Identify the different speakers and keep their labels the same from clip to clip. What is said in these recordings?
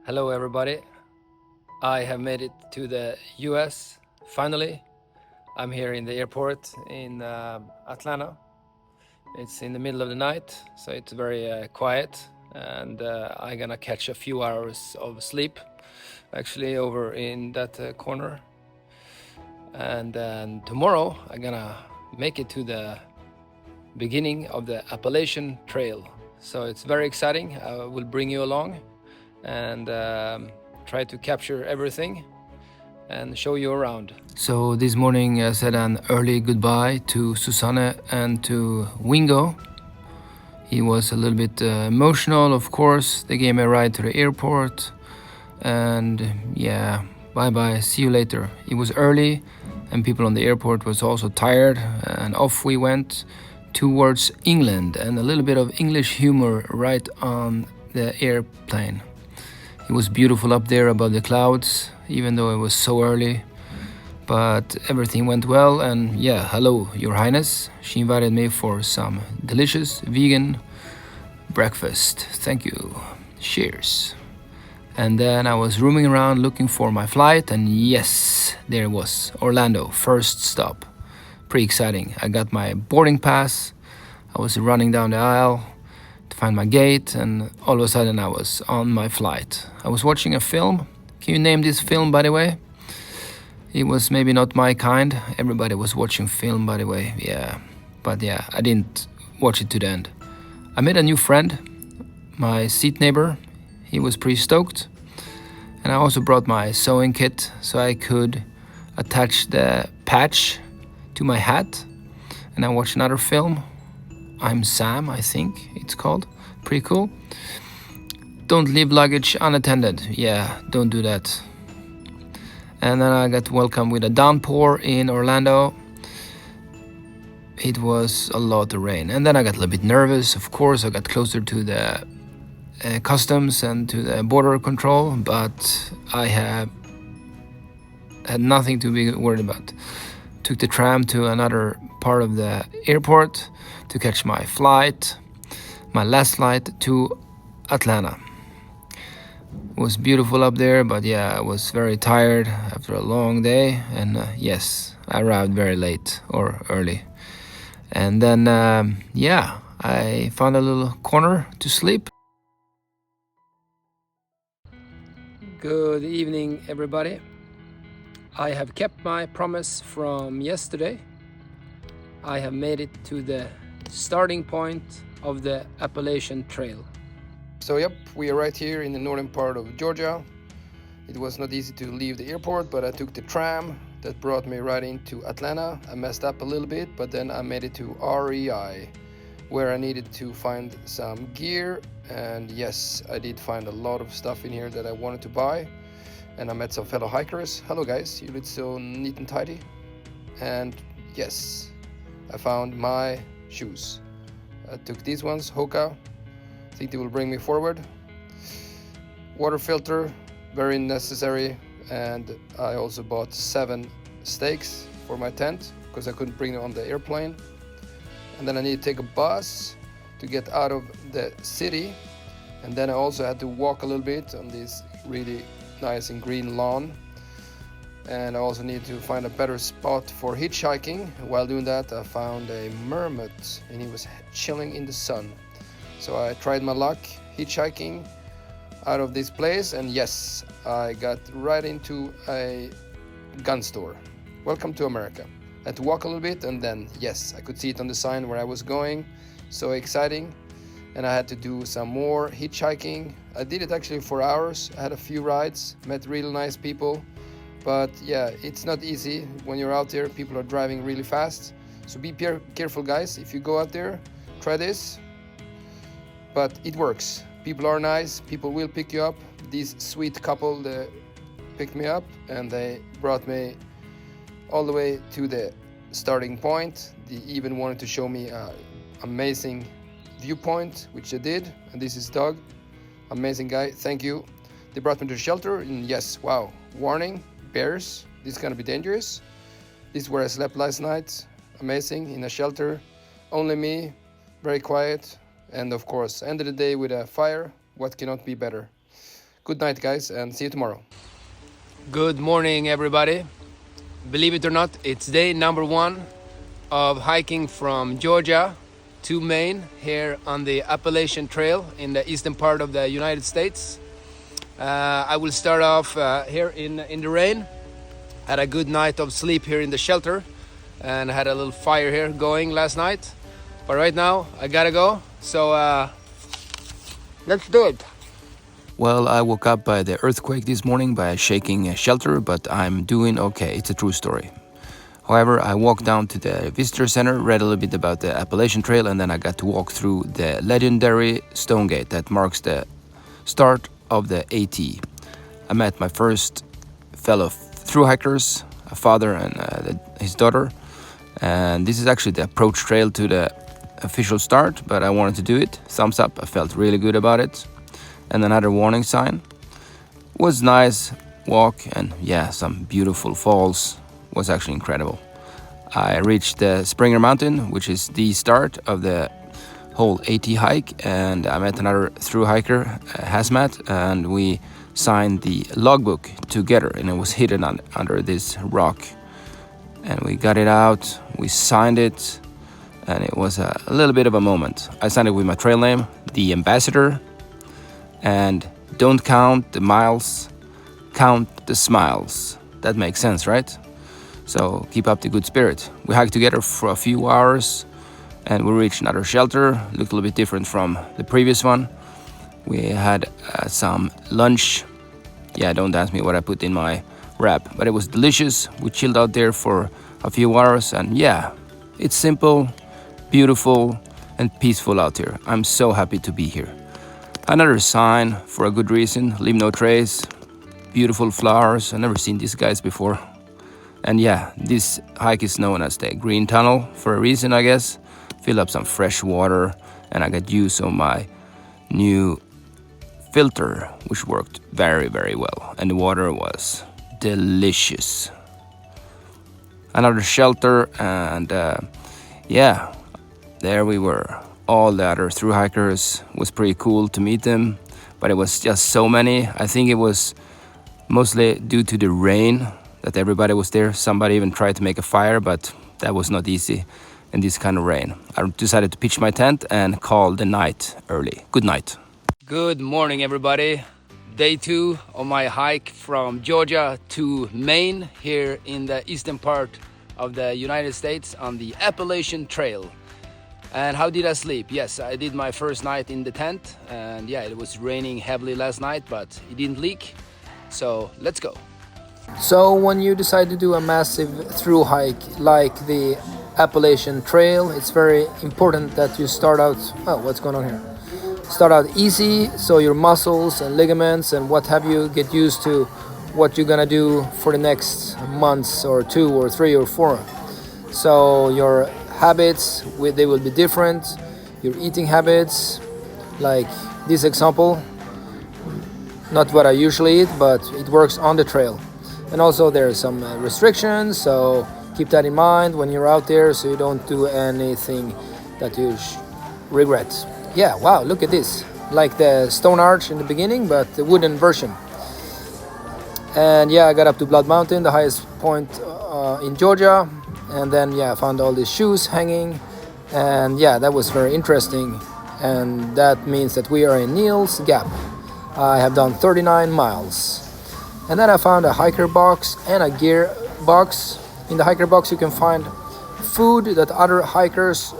Speaker 1: Hello everybody. I have made it to the US finally. I'm here in the airport in Atlanta. It's in the middle of the night, so it's very quiet, and I'm gonna catch a few hours of sleep actually over in that corner. And then tomorrow I'm gonna make it to the beginning of the Appalachian Trail. So it's very exciting. I will bring you along and try to capture everything and show you around. So this morning I said an early goodbye to Susanne and to Wingo. He was a little bit emotional, of course. They gave me a ride to the airport, and yeah, bye bye, see you later. It was early and people on the airport was also tired, and off we went towards England, and a little bit of English humor right on the airplane. It was beautiful up there above the clouds, even though it was so early. But everything went well, and yeah, hello, Your Highness. She invited me for some delicious vegan breakfast. Thank you. Cheers. And then I was roaming around looking for my flight, and yes, there it was, Orlando, first stop. Pretty exciting. I got my boarding pass. I was running down the aisle to find my gate, and all of a sudden I was on my flight. I was watching a film. Can you name this film, by the way? It was maybe not my kind. Everybody was watching film, by the way. Yeah, but yeah, I didn't watch it to the end. I met a new friend, my seat neighbor. He was pretty stoked. And I also brought my sewing kit so I could attach the patch to my hat. And I watched another film. I'm Sam, I think it's called. Pretty cool. Don't leave luggage unattended. Yeah, don't do that. And then I got welcomed with a downpour in Orlando. It was a lot of rain. And then I got a little bit nervous. Of course, I got closer to the customs and to the border control, but I had nothing to be worried about. Took the tram to another part of the airport to catch my flight, my last flight to Atlanta. It was beautiful up there, but yeah, I was very tired after a long day, and yes, I arrived very late or early. And then, yeah, I found a little corner to sleep. Good evening, everybody. I have kept my promise from yesterday. I have made it to the starting point of the Appalachian Trail. So yep, we are right here in the northern part of Georgia. It was not easy to leave the airport, but I took the tram that brought me right into Atlanta. I messed up a little bit, but then I made it to REI, where I needed to find some gear. And yes, I did find a lot of stuff in here that I wanted to buy. And I met some fellow hikers. Hello guys, you look so neat and tidy. And yes, I found my shoes. I took these ones, Hoka. I think they will bring me forward. Water filter, very necessary. And I also bought 7 stakes for my tent because I couldn't bring them on the airplane. And then I need to take a bus to get out of the city. And then I also had to walk a little bit on this really nice and green lawn. And I also need to find a better spot for hitchhiking. While doing that, I found a mermaid and he was chilling in the sun. So I tried my luck hitchhiking out of this place, and yes, I got right into a gun store. Welcome to America. I had to walk a little bit, and then yes, I could see it on the sign where I was going. So exciting. And I had to do some more hitchhiking. I did it actually for hours. I had a few rides, met really nice people. But yeah, it's not easy when you're out there. People are driving really fast. So be careful, guys. If you go out there, try this. But it works. People are nice. People will pick you up. This sweet couple, they picked me up and they brought me all the way to the starting point. They even wanted to show me an amazing viewpoint, which they did. And this is Doug, amazing guy, thank you. They brought me to the shelter, and yes, wow, warning, bears, this is gonna be dangerous. This is where I slept last night, amazing, in a shelter, only me, very quiet, and of course, ended the day with a fire. What cannot be better? Good night, guys, and see you tomorrow. Good morning, everybody. Believe it or not, it's day number 1 of hiking from Georgia to Maine here on the Appalachian Trail in the eastern part of the United States. I will start off here in the rain. Had a good night of sleep here in the shelter and had a little fire here going last night. But right now I gotta go, so let's do it. Well, I woke up by the earthquake this morning by shaking a shelter, but I'm doing okay. It's a true story. However, I walked down to the visitor center, read a little bit about the Appalachian Trail, and then I got to walk through the legendary stone gate that marks the start of the AT. I met my first fellow thru hikers, a father and his daughter, and this is actually the approach trail to the official start, but I wanted to do it. Thumbs up, I felt really good about it. And another warning sign. Was nice walk, and yeah, some beautiful falls. Was actually incredible. I reached the Springer Mountain, which is the start of the whole AT hike, and I met another thru hiker, Hazmat, and we signed the logbook together, and it was hidden under this rock. And we got it out, we signed it, and it was a little bit of a moment. I signed it with my trail name, The Ambassador, and don't count the miles, count the smiles. That makes sense, right? So keep up the good spirit. We hiked together for a few hours and we reached another shelter. Looked a little bit different from the previous one. We had some lunch. Yeah, don't ask me what I put in my wrap, but it was delicious. We chilled out there for a few hours, and yeah, it's simple, beautiful, and peaceful out here. I'm so happy to be here. Another sign for a good reason, leave no trace, beautiful flowers. I've never seen these guys before. And yeah, this hike is known as the Green Tunnel for a reason, I guess. Fill up some fresh water, and I got use of my new filter, which worked very, very well. And the water was delicious. Another shelter, and yeah, there we were. All the other thru hikers. Was pretty cool to meet them, but it was just so many. I think it was mostly due to the rain that everybody was there. Somebody even tried to make a fire, but that was not easy in this kind of rain. I decided to pitch my tent and call the night early. Good night. Good morning, everybody. Day 2 of my hike from Georgia to Maine here in the eastern part of the United States on the Appalachian Trail. And how did I sleep? Yes, I did my first night in the tent, and yeah, it was raining heavily last night, but it didn't leak. So let's go. So when you decide to do a massive thru hike like the Appalachian Trail, it's very important that you start out, oh, what's going on here? Start out easy, so your muscles and ligaments and what have you get used to what you're gonna do for the next months or 2 or 3 or 4. So your habits, they will be different. Your eating habits, like this example, not what I usually eat, but it works on the trail. And also there are some restrictions, so keep that in mind when you're out there, so you don't do anything that you regret. Yeah, wow, look at this, like the stone arch in the beginning, but the wooden version. And yeah, I got up to Blood Mountain, the highest point in Georgia. And then yeah, I found all these shoes hanging, and yeah, that was very interesting. And that means that we are in Neel's Gap. I have done 39 miles. And then I found a hiker box and a gear box. In the hiker box you can find food that other hikers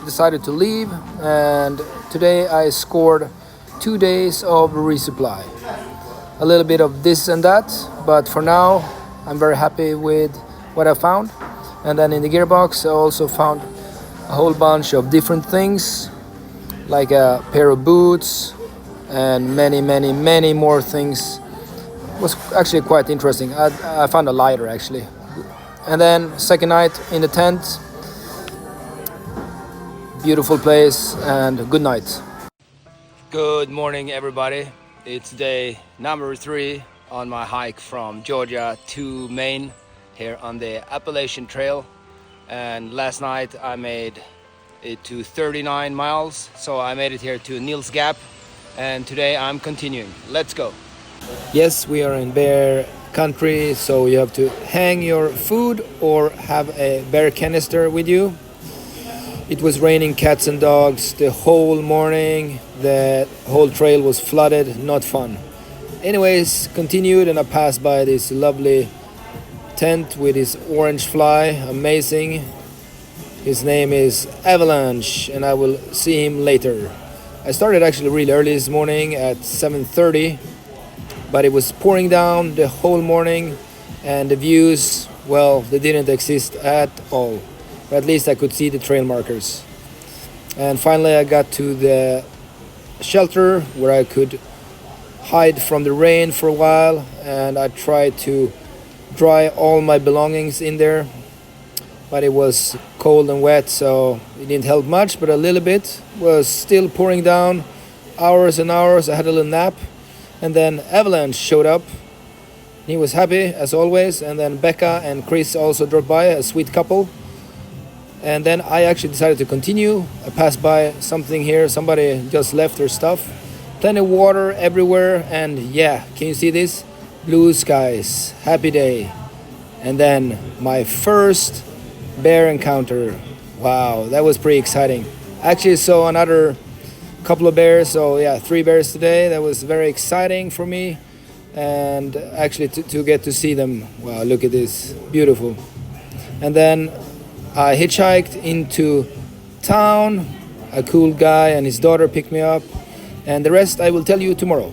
Speaker 1: decided to leave, and today I scored 2 days of resupply. A little bit of this and that, but for now I'm very happy with what I found. And then in the gearbox I also found a whole bunch of different things, like a pair of boots and many more things. It was actually quite interesting. I found a lighter actually. And then second night in the tent, beautiful place, and good night. Good morning, everybody. It's day number 3 on my hike from Georgia to Maine here on the Appalachian Trail. And last night I made it to 39 miles, so I made it here to Neel's Gap, and today I'm continuing. Let's go. Yes, we are in bear country, so you have to hang your food or have a bear canister with you. It was raining cats and dogs the whole morning. The whole trail was flooded, not fun. Anyways, continued and I passed by this lovely tent with his orange fly, amazing. His name is Avalanche and I will see him later. I started actually really early this morning at 7:30, but it was pouring down the whole morning and the views, well, they didn't exist at all. But at least I could see the trail markers. And finally I got to the shelter where I could hide from the rain for a while, and I tried to dry all my belongings in there, but it was cold and wet, so it didn't help much, but a little bit. Was still pouring down, hours and hours. I had a little nap, and then Avalanche showed up. He was happy as always, and then Becca and Chris also dropped by, a sweet couple. And then I actually decided to continue. I passed by something here, somebody just left their stuff. Plenty of water everywhere, and yeah, can you see this? Blue skies, happy day. And then my first bear encounter. Wow, that was pretty exciting. Actually saw another couple of bears, so yeah, 3 bears today. That was very exciting for me, and actually to get to see them. Wow, look at this, beautiful. And then I hitchhiked into town. A cool guy and his daughter picked me up, and the rest I will tell you tomorrow.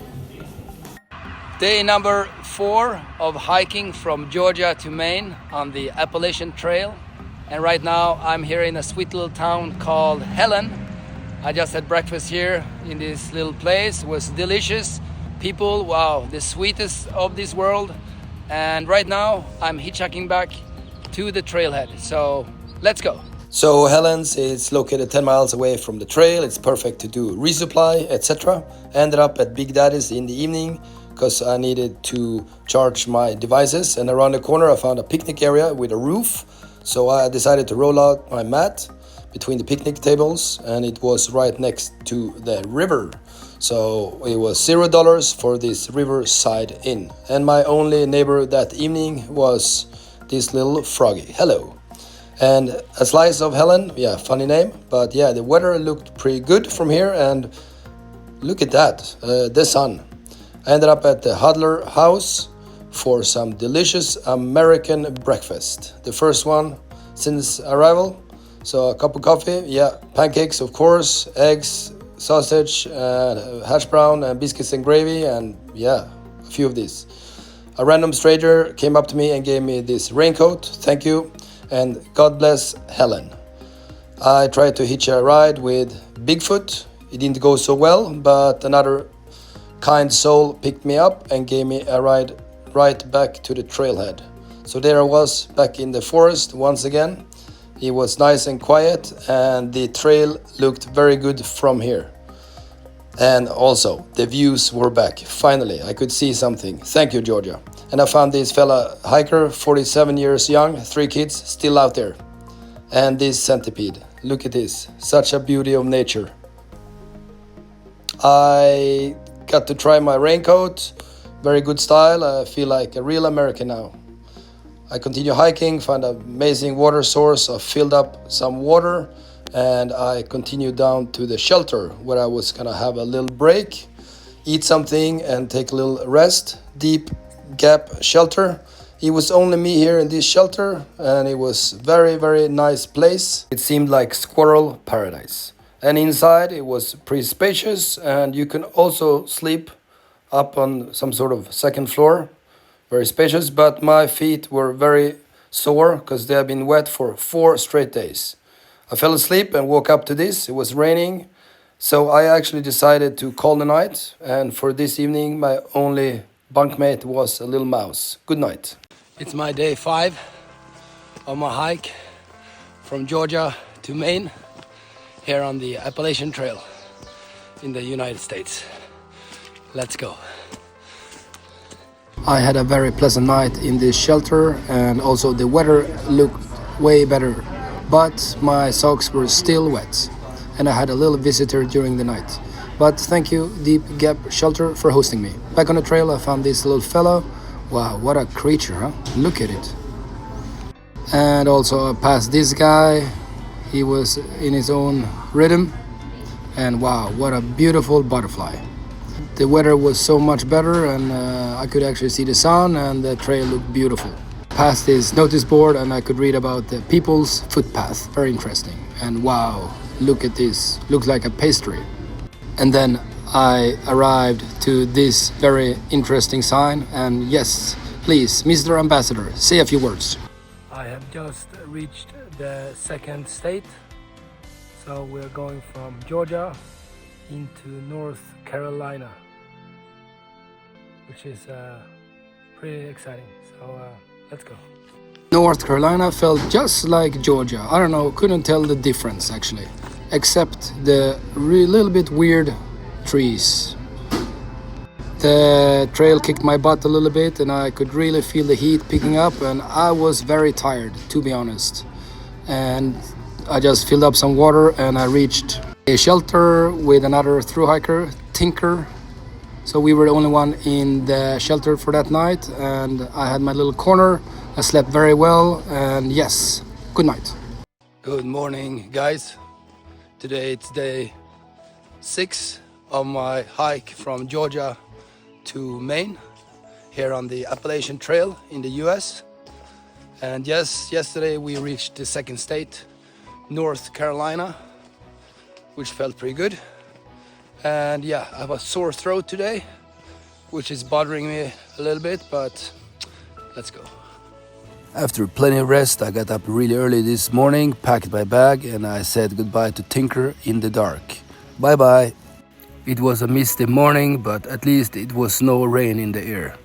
Speaker 1: Day number 4 of hiking from Georgia to Maine on the Appalachian Trail. And right now I'm here in a sweet little town called Helen. I just had breakfast here in this little place. It was delicious. People, wow, the sweetest of this world. And right now I'm hitchhiking back to the trailhead. So let's go. So Helen's is located 10 miles away from the trail. It's perfect to do resupply, etc. Ended up at Big Daddy's in the evening because I needed to charge my devices. And around the corner I found a picnic area with a roof. So I decided to roll out my mat between the picnic tables, and it was right next to the river. So it was $0 for this riverside inn. And my only neighbor that evening was this little froggy. Hello. And a slice of Helen, yeah, funny name, but yeah, the weather looked pretty good from here, and look at that, the sun. I ended up at the Huddler House for some delicious American breakfast. The first one since arrival. So a cup of coffee, yeah, pancakes of course, eggs, sausage, hash brown, and biscuits and gravy, and yeah, a few of these. A random stranger came up to me and gave me this raincoat, thank you, and God bless Helen. I tried to hitch a ride with Bigfoot. It didn't go so well, but another kind soul picked me up and gave me a ride right back to the trailhead. So there I was back in the forest once again. It was nice and quiet, and the trail looked very good from here. And also the views were back. Finally I could see something. Thank you, Georgia. And I found this fella hiker, 47 years young, 3 kids, still out there. And this centipede, look at this, such a beauty of nature. I got to try my raincoat, very good style. I feel like a real American now. I continue hiking, found an amazing water source. I filled up some water, and I continued down to the shelter where I was gonna have a little break, eat something and take a little rest. Deep gap shelter. It was only me here in this shelter, and it was very, very nice place. It seemed like squirrel paradise. And inside it was pretty spacious, and you can also sleep up on some sort of second floor. Very spacious, but my feet were very sore because they have been wet for 4 straight days. I fell asleep and woke up to this. It was raining, so I actually decided to call the night, and for this evening my only bunkmate was a little mouse. Good night. It's my day 5 of my hike from Georgia to Maine here on the Appalachian Trail in the United States. Let's go. I had a very pleasant night in this shelter, and also the weather looked way better, but my socks were still wet, and I had a little visitor during the night.
Speaker 2: But thank you, Deep Gap Shelter, for hosting me. Back on the trail, I found this little fellow. Wow, what a creature, huh? Look at it. And also I passed this guy. He was in his own rhythm. And wow, what a beautiful butterfly. The weather was so much better, and I could actually see the sun, and the trail looked beautiful. Past this notice board, and I could read about the people's footpath. Very interesting. And wow, look at this. Looks like a pastry. And then I arrived to this very interesting sign. And yes, please, Mr. Ambassador, say a few words.
Speaker 1: I have just reached the second state. So we're going from Georgia into North Carolina, which is pretty exciting. So let's go.
Speaker 2: North Carolina felt just like Georgia. I don't know, couldn't tell the difference actually, except the little bit weird trees. The trail kicked my butt a little bit, and I could really feel the heat picking up, and I was very tired, to be honest. And I just filled up some water, and I reached a shelter with another thru hiker, Tinker. So we were the only one in the shelter for that night, and I had my little corner. I slept very well, and yes, good night.
Speaker 1: Good morning, guys. Today it's day 6 of my hike from Georgia to Maine, here on the Appalachian Trail in the US. And yes, yesterday we reached the second state, North Carolina, which felt pretty good. And yeah, I have a sore throat today, which is bothering me a little bit, but let's go.
Speaker 3: After plenty of rest, I got up really early this morning, packed my bag, and I said goodbye to Tinker in the dark. Bye bye. It was a misty morning, but at least it was no rain in the air.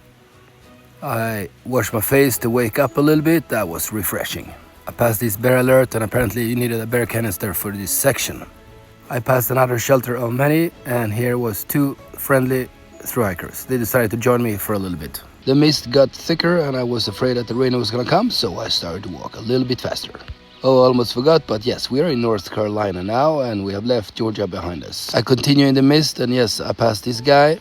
Speaker 3: I washed my face to wake up a little bit. That was refreshing. I passed this bear alert, and apparently you needed a bear canister for this section. I passed another shelter of many, and here was 2 friendly thru hikers. They decided to join me for a little bit. The mist got thicker, and I was afraid that the rain was gonna come, so I started to walk a little bit faster. Oh, I almost forgot, but yes, we are in North Carolina now, and we have left Georgia behind us. I continue in the mist, and yes, I passed this guy,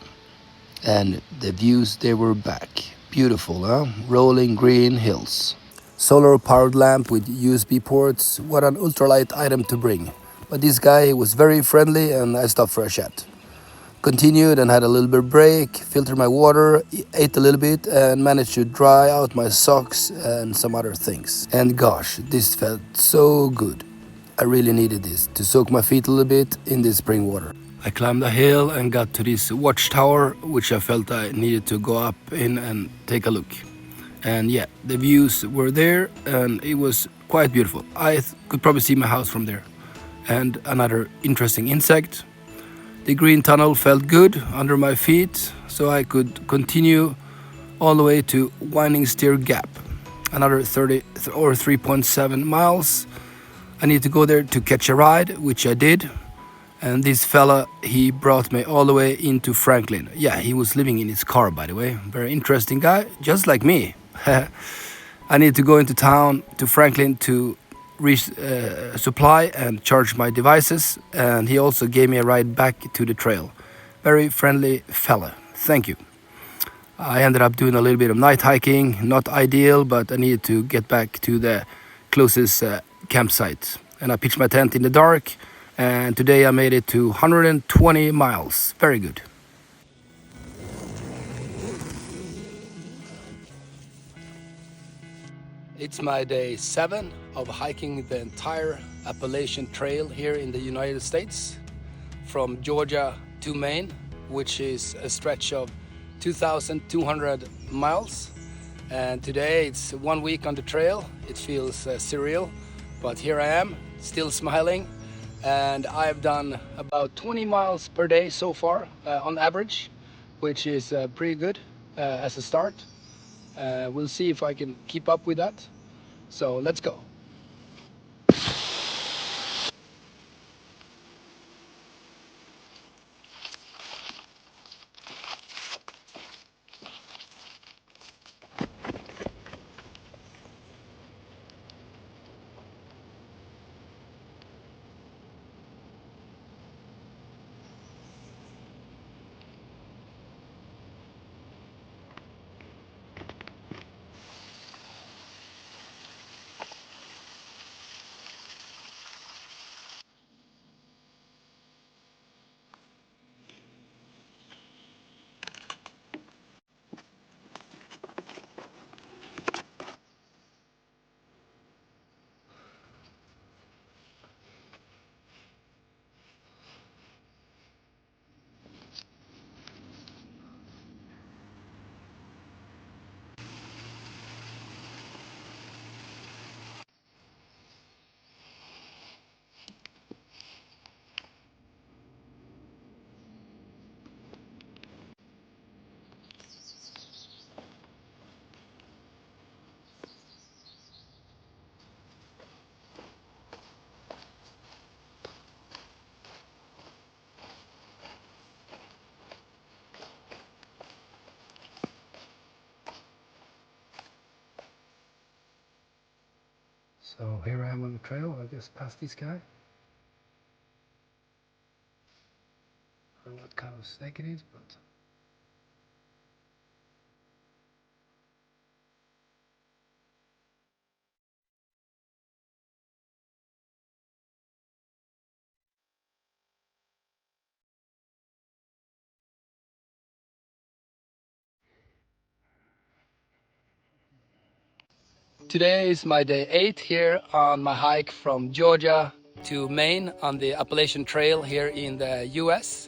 Speaker 3: and the views, they were back. Beautiful, huh? Rolling green hills. Solar powered lamp with USB ports. What an ultralight item to bring. But this guy was very friendly, and I stopped for a chat. Continued and had a little bit of break, filtered my water, ate a little bit, and managed to dry out my socks and some other things. And gosh, this felt so good. I really needed this, to soak my feet a little bit in this spring water. I climbed a hill and got to this watchtower, which I felt I needed to go up in and take a look. And yeah, the views were there, and it was quite beautiful. I could probably see my house from there. And another interesting insect. The green tunnel felt good under my feet, so I could continue all the way to Winding Steer Gap. Another 30 or 3.7 miles. I need to go there to catch a ride, which I did. And this fella, he brought me all the way into Franklin. Yeah, he was living in his car, by the way. Very interesting guy, just like me. I need to go into town to Franklin to Resupply and charge my devices, and he also gave me a ride back to the trail. Very friendly fella, thank you. I ended up doing a little bit of night hiking, not ideal, but I needed to get back to the closest campsite. And I pitched my tent in the dark, and today I made it to 120 miles, very good.
Speaker 1: It's my day 7 of hiking the entire Appalachian Trail here in the United States, from Georgia to Maine, which is a stretch of 2,200 miles. And today it's 1 week on the trail. It feels surreal, but here I am, still smiling. And I've done about 20 miles per day so far on average, which is pretty good as a start. We'll see if I can keep up with that. So let's go.
Speaker 2: So here I am on the trail. I just passed this guy. I don't know what kind of snake it is, but
Speaker 3: Today is my day 8 here on my hike from Georgia to Maine on the Appalachian Trail here in the US.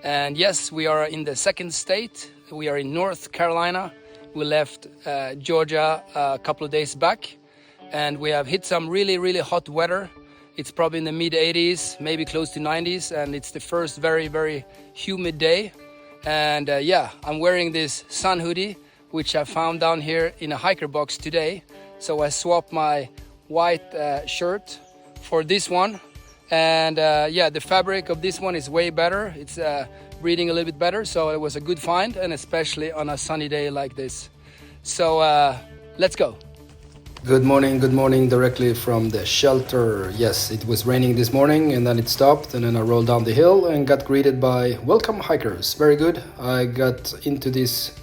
Speaker 3: And yes, we are in the second state. We are in North Carolina. We left Georgia a couple of days back and we have hit some really hot weather. It's probably in the mid 80s, maybe close to 90s, and it's the first very humid day. And yeah, I'm wearing this sun hoodie, which I found down here in a hiker box today. So I swapped my white shirt for this one. And yeah, the fabric of this one is way better. It's breathing a little bit better, so it was a good find, and especially on a sunny day like this. So let's go.
Speaker 2: good morning, directly from the shelter. Yes, it was raining this morning and then it stopped, and then I rolled down the hill and got greeted by welcome hikers. Very good. I got into this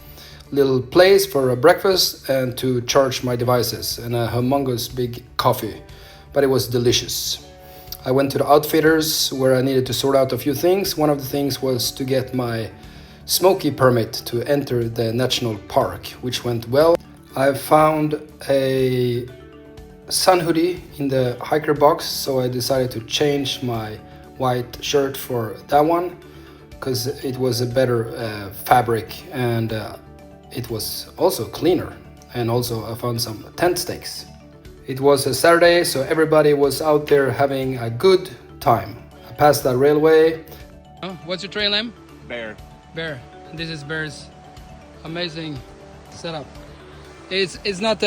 Speaker 2: little place for a breakfast and to charge my devices and a humongous big coffee, but it was delicious. I went to the outfitters where I needed to sort out a few things. One of the things was to get my Smoky permit to enter the national park, which went well. I found a sun hoodie in the hiker box, so I decided to change my white shirt for that one because it was a better fabric, and it was also cleaner. And also I found some tent stakes. It was a Saturday, so everybody was out there having a good time. I passed that railway.
Speaker 3: What's your trail name?
Speaker 4: Bear.
Speaker 3: Bear. This is Bear's amazing setup. It's not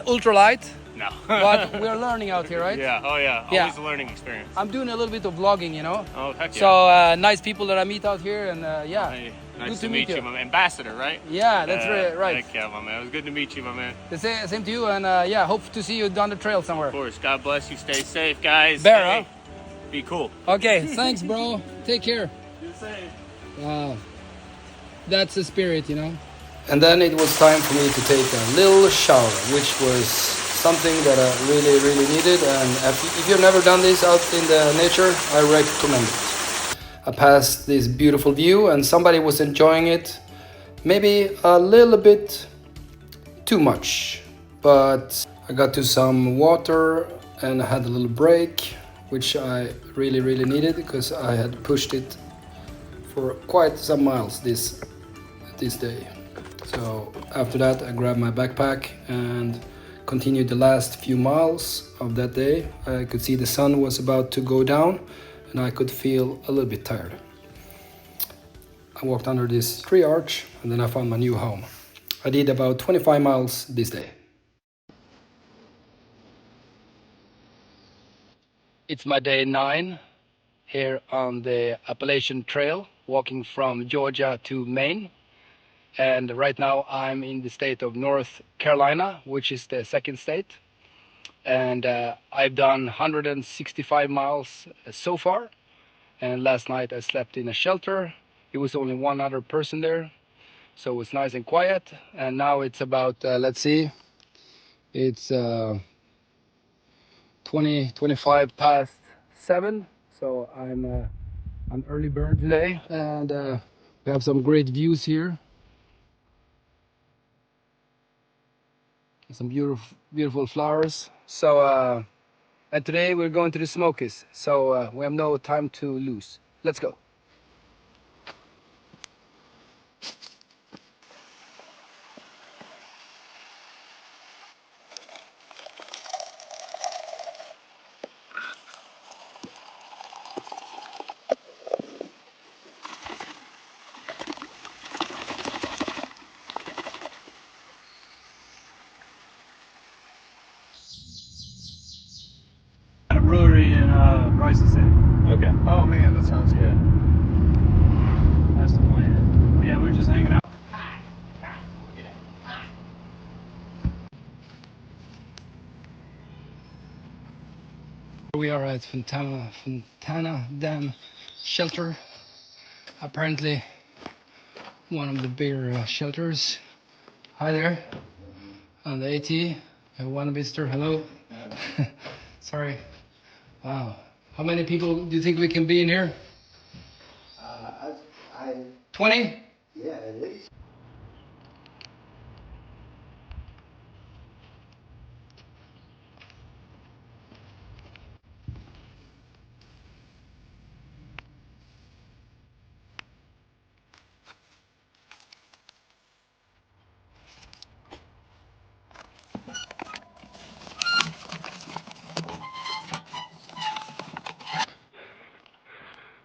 Speaker 3: ultralight,
Speaker 4: No.
Speaker 3: but we're learning out here, right?
Speaker 4: Yeah. Oh yeah.
Speaker 3: Yeah.
Speaker 4: Always a learning experience.
Speaker 3: I'm doing a little bit of vlogging, you know.
Speaker 4: Oh heck yeah.
Speaker 3: So nice people that I meet out here, and yeah.
Speaker 4: Hey,
Speaker 3: good
Speaker 4: nice to meet you, my man. Ambassador, right?
Speaker 3: Yeah, that's right.
Speaker 4: Heck yeah, my man. It was good to meet you, my man.
Speaker 3: The same to you, and yeah, hope to see you down the trail somewhere.
Speaker 4: Of course. God bless you. Stay safe, guys.
Speaker 3: Bear,
Speaker 4: Hey,
Speaker 3: huh?
Speaker 4: be cool.
Speaker 3: Okay, thanks, bro. Take care.
Speaker 4: Do the same.
Speaker 3: Wow, that's the spirit, you know.
Speaker 2: And then it was time for me to take a little shower, which was something that I really needed. And if you've never done this out in the nature, I recommend it. I passed this beautiful view and somebody was enjoying it, maybe a little bit too much. But I got to some water and I had a little break, which I really needed because I had pushed it for quite some miles this day. So after that I grabbed my backpack and continued the last few miles of that day. I could see the sun was about to go down and I could feel a little bit tired. I walked under this tree arch and then I found my new home. I did about 25 miles this day.
Speaker 3: It's my day 9 here on the Appalachian Trail, walking from Georgia to Maine. And right now I'm in the state of North Carolina, which is the second state. And I've done 165 miles so far. And last night I slept in a shelter. It was only one other person there, so it was nice and quiet. And now it's about, let's see, it's 25 past 7. So I'm an early bird today, and we have some great views here. Some beautiful flowers. So and today we're going to the Smokies, so we have no time to lose. Let's go.
Speaker 5: A brewery in Bryson City.
Speaker 4: Okay. Oh man, that sounds good.
Speaker 5: That's the plan. Yeah, we're just hanging out.
Speaker 2: we are at Fontana Dam Shelter. Apparently one of the bigger shelters. Hi there. On the AT. One visitor. Hello. Sorry. Wow. How many people do you think we can be in here? 20?
Speaker 3: Yeah, it is.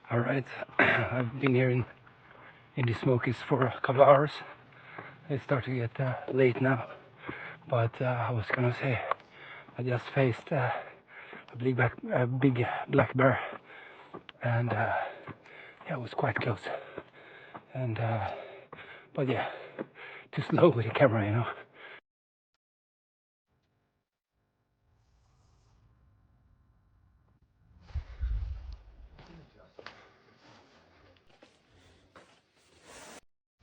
Speaker 2: All right. I've been here in the Smokies for a couple of hours. It's starting to get late now. But I was gonna say, I just faced a big black bear, and yeah, it was quite close. And but yeah, too slow with the camera, you know.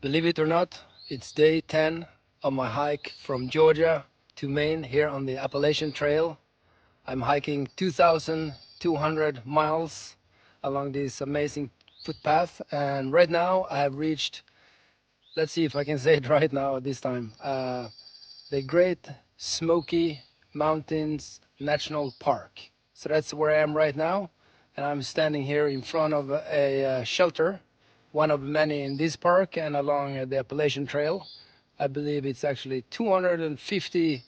Speaker 2: Believe it or not, it's day 10 of my hike from Georgia to Maine here on the Appalachian Trail. I'm hiking 2,200 miles along this amazing footpath, and right now I have reached, let's see if I can say it right now this time, the Great Smoky Mountains National Park. So that's where I am right now, and I'm standing here in front of a shelter, one of many in this park and along the Appalachian Trail. I believe it's actually 250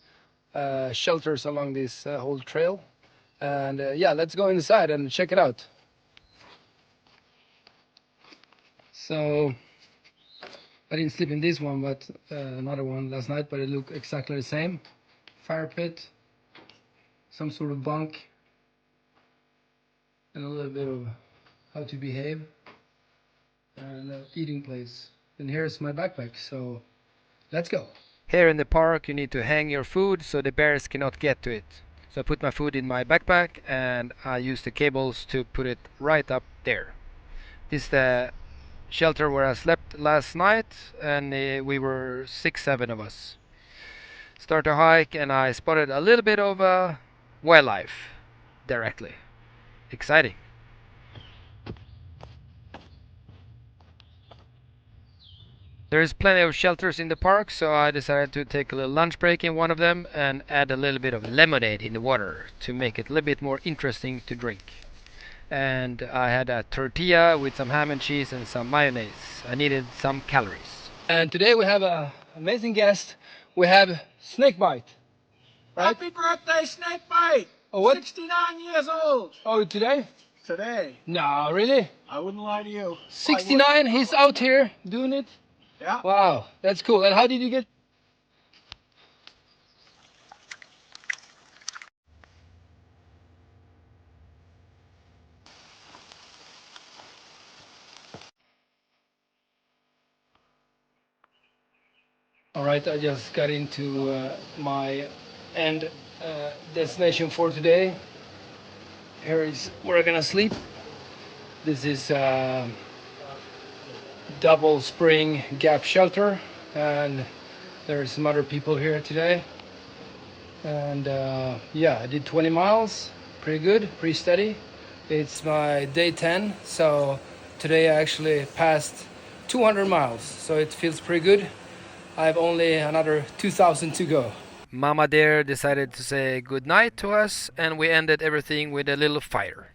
Speaker 2: shelters along this whole trail. And yeah, let's go inside and check it out. So I didn't sleep in this one, but another one last night, but it looked exactly the same. Fire pit, some sort of bunk, and a little bit of how to behave, and an eating place. And here's my backpack, so let's go. Here in the park, you need to hang your food so the bears cannot get to it. So I put my food in my backpack, and I use the cables to put it right up there. This is the shelter where I slept last night, and we were 6-7 of us. Start a hike, and I spotted a little bit of wildlife directly. Exciting. There's plenty of shelters in the park, so I decided to take a little lunch break in one of them and add a little bit of lemonade in the water to make it a little bit more interesting to drink. And I had a tortilla with some ham and cheese and some mayonnaise. I needed some calories. And today we have an amazing guest. We have Snakebite. Right?
Speaker 6: Happy birthday, Snakebite!
Speaker 2: Oh, what?
Speaker 6: 69 years old
Speaker 2: Oh, today?
Speaker 6: today.
Speaker 2: No, really?
Speaker 6: I wouldn't lie to you.
Speaker 2: 69, he's out here doing it?
Speaker 6: Yeah.
Speaker 2: Wow, that's cool. And how did you get? All right, I just got into my end destination for today. Here is where I'm gonna sleep. This is double spring gap shelter, and there's some other people here today. And yeah, I did 20 miles, pretty good, pretty steady. It's my day 10, so today I actually passed 200 miles, so it feels pretty good. I have only another 2,000 to go. Mama Deer decided to say good night to us, and we ended everything with a little fire.